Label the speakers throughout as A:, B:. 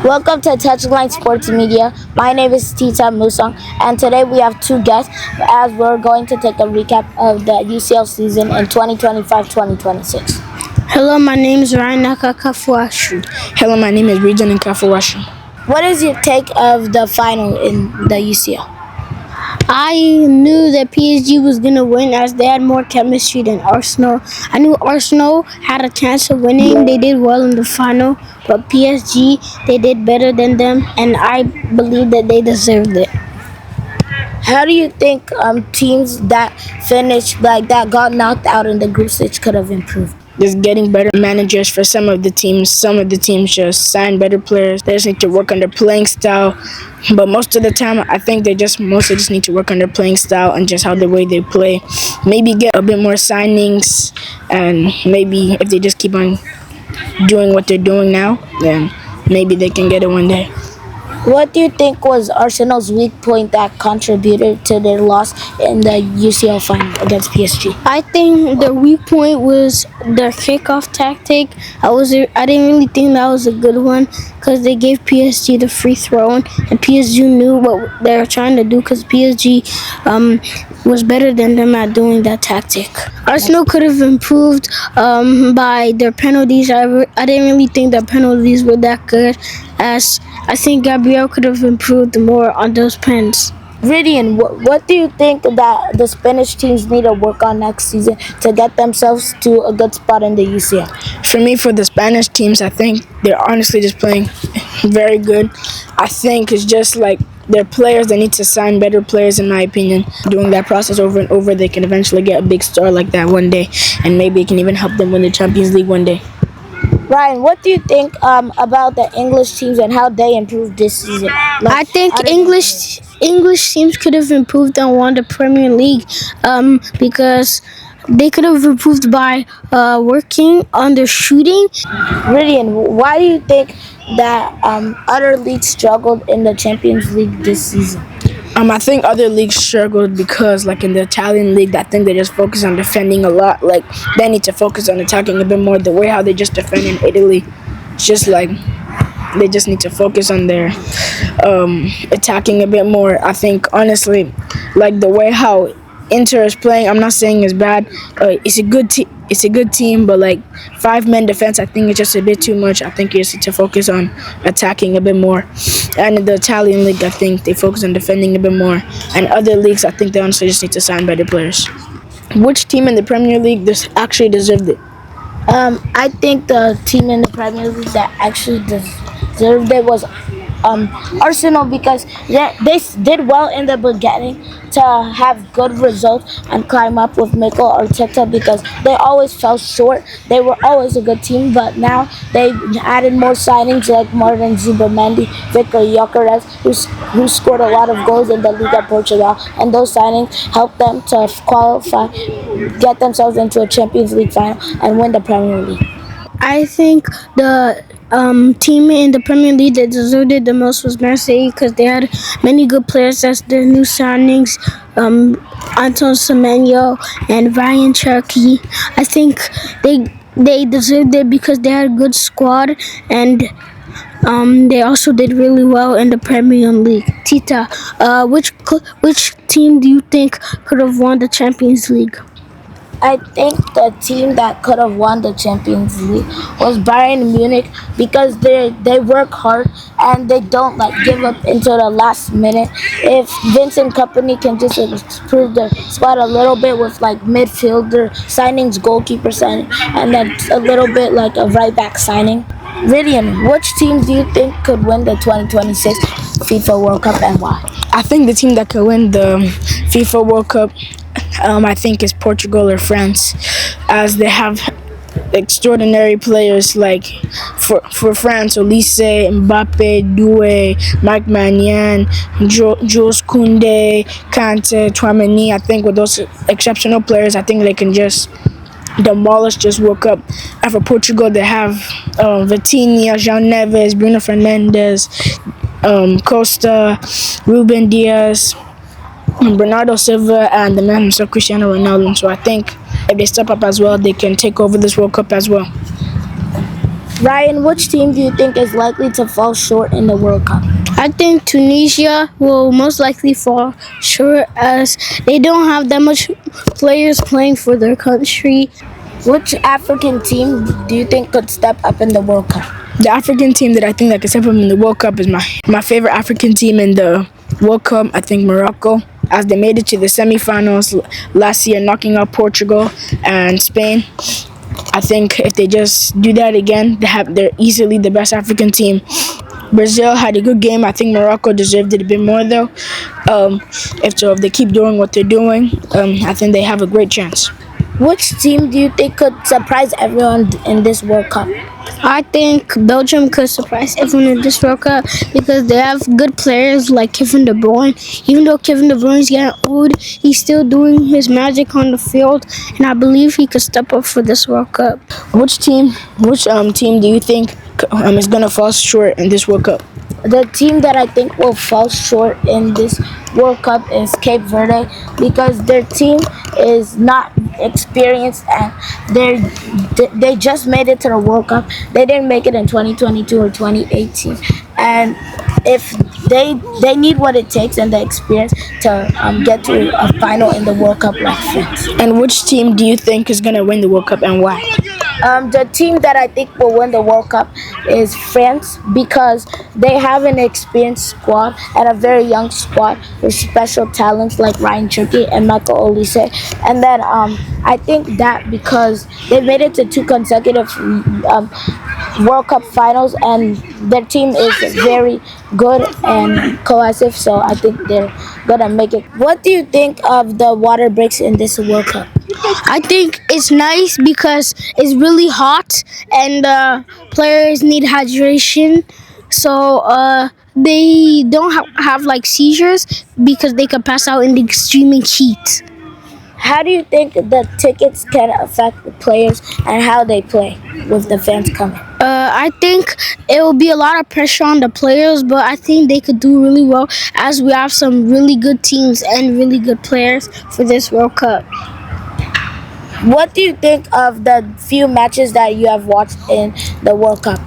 A: Welcome to TouchLine Sports Media. My name is Tata Musang, and today we have two guests as we're going to take a recap of the UCL season in 2025-2026.
B: Hello, my name is Ryaku.
C: Hello, my name is Rean in Kafuwashi.
A: What is your take of the final in the UCL?
B: I knew that PSG was going to win as they had more chemistry than Arsenal. I knew Arsenal had a chance of winning. They did well in the final, but PSG, they did better than them, and I believe that they deserved it.
A: How do you think teams that finished like that got knocked out in the group stage could have improved?
C: Just getting better managers for some of the teams. Some of the teams just sign better players. They just need to work on their playing style. But most of the time, I think they mostly just need to work on their playing style and just how the way they play. Maybe get a bit more signings, and maybe if they just keep on doing what they're doing now, then maybe they can get it one day.
A: What do you think was Arsenal's weak point that contributed to their loss in the UCL final against PSG?
B: I think the weak point was their kickoff tactic. I didn't really think that was a good one because they gave PSG the free throw, and PSG knew what they were trying to do because PSG was better than them at doing that tactic. Arsenal could have improved by their penalties. I didn't really think their penalties were that good, as I think Gabriel could have improved more on those pens.
A: Vidian, what do you think that the Spanish teams need to work on next season to get themselves to a good spot in the UCL?
C: For me, for the Spanish teams, I think they're honestly just playing very good. I think it's just like their players, they need to sign better players, in my opinion. Doing that process over and over, they can eventually get a big star like that one day, and maybe it can even help them win the Champions League one day.
A: Ryan, what do you think about the English teams and how they improved this season?
B: I think English teams could have improved and won the Premier League because they could have improved by working on their shooting.
A: Vidian, why do you think that other leagues struggled in the Champions League this season?
C: I think other leagues struggled because, like in the Italian league, I think they just focus on defending a lot. Like, they need to focus on attacking a bit more. The way how they just defend in Italy, it's just like they just need to focus on their attacking a bit more. I think, honestly, like the way how Inter is playing, I'm not saying it's bad. It's a good team, but like 5-man defense, I think it's just a bit too much. I think you just need to focus on attacking a bit more. And in the Italian league, I think they focus on defending a bit more. And other leagues, I think they honestly just need to sign better players. Which team in the Premier League actually deserved it?
A: I think the team in the Premier League that actually deserved it was Arsenal, because they did well in the beginning to have good results and climb up with Mikel Arteta, because they always fell short. They were always a good team, but now they added more signings like Martin Zubimendi, Victor Gyökeres, who scored a lot of goals in the Liga Portugal, and those signings helped them to qualify, get themselves into a Champions League final and win the Premier League.
B: I think the team in the Premier League that deserved it the most was Marseille, because they had many good players as their new signings, Anton Semenyo and Ryan Cherky. I think they deserved it because they had a good squad, and they also did really well in the Premier League. Tita, which team do you think could have won the Champions League?
A: I think the team that could have won the Champions League was Bayern Munich, because they work hard and they don't give up until the last minute. If Vincent Kompany can just improve their squad a little bit with midfielder signings, goalkeeper signing, and then a little bit like a right back signing. Vidian, which team do you think could win the 2026 FIFA World Cup and why?
C: I think the team that could win the FIFA World Cup, I think, is Portugal or France, as they have extraordinary players like for France, Olise, Mbappe, Doué, Mike Maignan, Jules Koundé, Kante, Tchouaméni. I think with those exceptional players, I think they can just demolish this World Cup. And for Portugal, they have Vitinha, João Neves, Bruno Fernandes, Costa, Ruben Dias, Bernardo Silva, and the man himself, Cristiano Ronaldo. So I think if they step up as well, they can take over this World Cup as well.
A: Ryan, which team do you think is likely to fall short in the World Cup?
B: I think Tunisia will most likely fall short as they don't have that much players playing for their country.
A: Which African team do you think could step up in the World Cup?
C: The African team that I think that can step up in the World Cup is my favorite African team in the World Cup. I think Morocco, as they made it to the semifinals last year, knocking out Portugal and Spain. I think if they just do that again, they're easily the best African team. Brazil had a good game. I think Morocco deserved it a bit more though. If they keep doing what they're doing, I think they have a great chance.
A: Which team do you think could surprise everyone in this World Cup?
B: I think Belgium could surprise everyone in this World Cup because they have good players like Kevin De Bruyne. Even though Kevin De Bruyne is getting old, he's still doing his magic on the field, and I believe he could step up for this World Cup.
C: Which team do you think is gonna fall short in this World Cup?
A: The team that I think will fall short in this World Cup is Cape Verde because their team is not experienced and they just made it to the World Cup. They didn't make it in 2022 or 2018, and if they need what it takes and the experience to get to a final in the World Cup like France.
C: And which team do you think is gonna win the World Cup and why?
A: The team that I think will win the World Cup is France because they have an experienced squad and a very young squad with special talents like Ryan and Michael Olise. And then I think that because they made it to two consecutive World Cup finals and their team is very good and cohesive, so I think they're gonna make it. What do you think of the water breaks in this World Cup?
B: I think it's nice because it's really hot and players need hydration. So they don't have like seizures because they can pass out in the extreme heat.
A: How do you think the tickets can affect the players and how they play with the fans coming?
B: I think it will be a lot of pressure on the players, but I think they could do really well as we have some really good teams and really good players for this World Cup.
A: What do you think of the few matches that you have watched in the World Cup?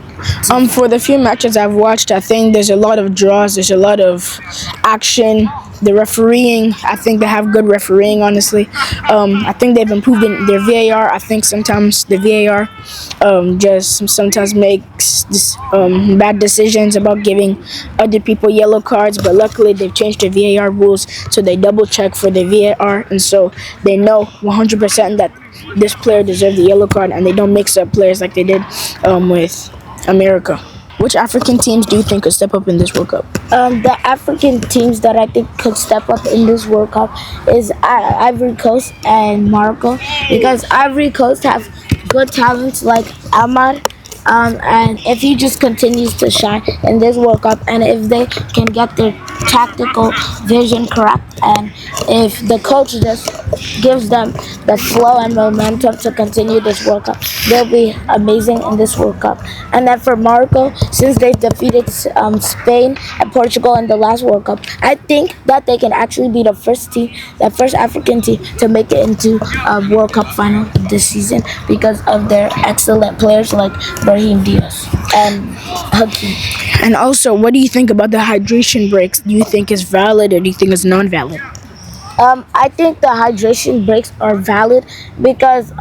C: For the few matches I've watched, I think there's a lot of draws. There's a lot of action. The refereeing, I think they have good refereeing. Honestly, I think they've improved in their VAR. I think sometimes the VAR just sometimes makes bad decisions about giving other people yellow cards. But luckily, they've changed the VAR rules, so they double check for the VAR, and so they know 100% that this player deserves the yellow card, and they don't mix up players like they did with America. Which African teams do you think could step up in this World Cup?
A: The African teams that I think could step up in this World Cup is Ivory Coast and Morocco because Ivory Coast have good talents like Ahmad. And if he just continues to shine in this World Cup and if they can get their tactical vision correct and if the coach just gives them the flow and momentum to continue this World Cup, they'll be amazing in this World Cup. And then for Morocco, since they defeated Spain and Portugal in the last World Cup, I think that they can actually be the first African team to make it into a World Cup final this season because of their excellent players like Brahim Diaz and Hakim.
C: And also, what do you think about the hydration breaks? Do you think it's valid or do you think it's non-valid?
A: I think the hydration breaks are valid because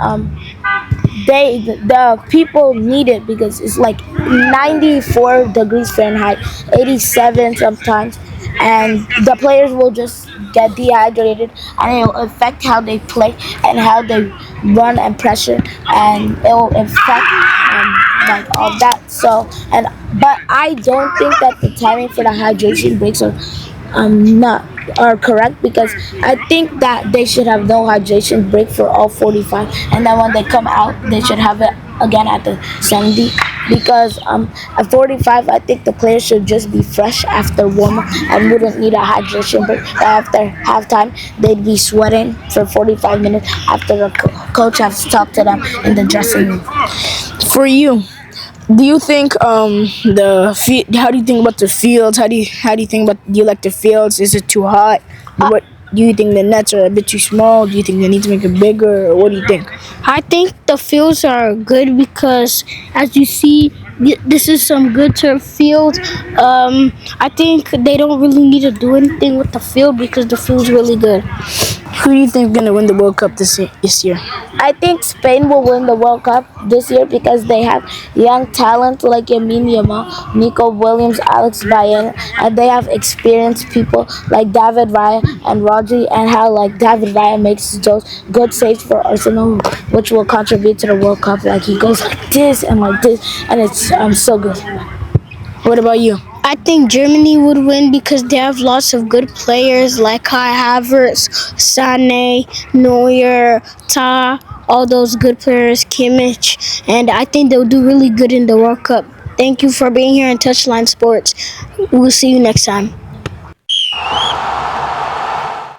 A: the people need it because it's like 94 degrees Fahrenheit, 87 sometimes, and the players will just get dehydrated and it will affect how they play and how they run and pressure and it will affect like all that. But I don't think that the timing for the hydration breaks are correct because I think that they should have no hydration break for all 45 and then when they come out they should have it again at the 70 because at 45 I think the players should just be fresh after warm-up and wouldn't need a hydration break. But after halftime they'd be sweating for 45 minutes after the coach has talked to them in the dressing room.
C: For you, do you think how do you think about the fields? How do you think about, do you like the fields? Is it too hot? Do you think the nets are a bit too small? Do you think they need to make it bigger? Or what do you think?
B: I think the fields are good because, as you see, this is some good turf field. I think they don't really need to do anything with the field because the field's really good.
C: Who do you think is gonna win the World Cup this year?
A: I think Spain will win the World Cup this year because they have young talent like Lamine Yamal, Nico Williams, Alex Bayern, and they have experienced people like David Raya and Rodri, and how like David Raya makes those good saves for Arsenal, which will contribute to the World Cup. Like he goes like this, and it's so good.
C: What about you?
B: I think Germany would win because they have lots of good players like Kai Havertz, Sané, Neuer, all those good players, Kimmich, and I think they'll do really good in the World Cup. Thank you for being here in TouchLine Sports. We'll see you next time.